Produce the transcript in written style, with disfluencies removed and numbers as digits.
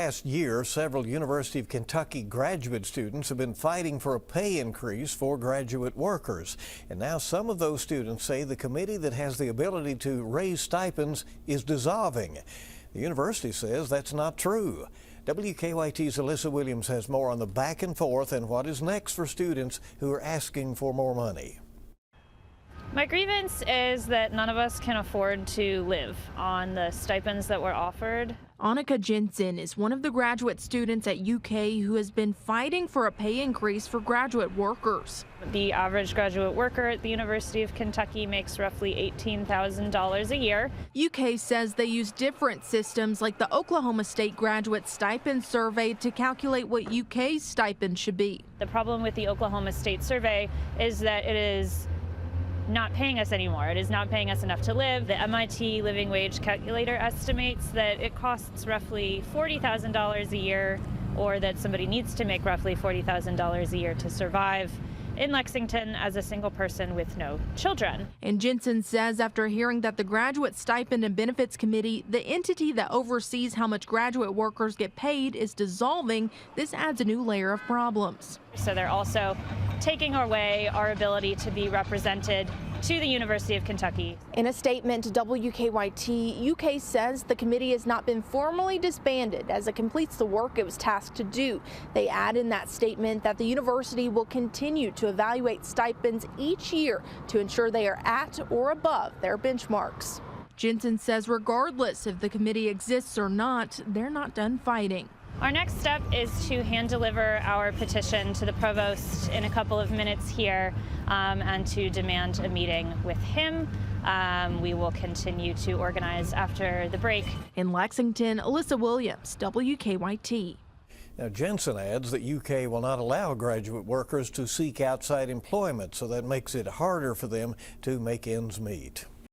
Last year, several University of Kentucky graduate students have been fighting for a pay increase for graduate workers. And now some of those students say the committee that has the ability to raise stipends is dissolving. The university says that's not true. WKYT's Alyssa Williams has more on the back and forth and what is next for students who are asking for more money. My grievance is that none of us can afford to live on the stipends that we're offered. Annika Jensen is one of the graduate students at UK who has been fighting for a pay increase for graduate workers. The average graduate worker at the University of Kentucky makes roughly $18,000 a year. UK says they use different systems like the Oklahoma State Graduate Stipend Survey to calculate what UK's stipend should be. The problem with the Oklahoma State survey is that it is not paying us anymore. It is not paying us enough to live. The MIT living wage calculator estimates that it costs roughly $40,000 a year, or that somebody needs to make roughly $40,000 a year to survive in Lexington as a single person with no children. And Jensen says after hearing that the Graduate Stipend and Benefits Committee, the entity that oversees how much graduate workers get paid, is dissolving, this adds a new layer of problems. So they're also taking away our ability to be represented to the University of Kentucky. In a statement to WKYT, UK says the committee has not been formally disbanded as it completes the work it was tasked to do. They add in that statement that the university will continue to evaluate stipends each year to ensure they are at or above their benchmarks. Jensen says regardless if the committee exists or not, they're not done fighting. Our next step is to hand deliver our petition to the provost in a couple of minutes here and to demand a meeting with him. We will continue to organize after the break. In Lexington, Alyssa Williams, WKYT. Now, Jensen adds that UK will not allow graduate workers to seek outside employment, so that makes it harder for them to make ends meet.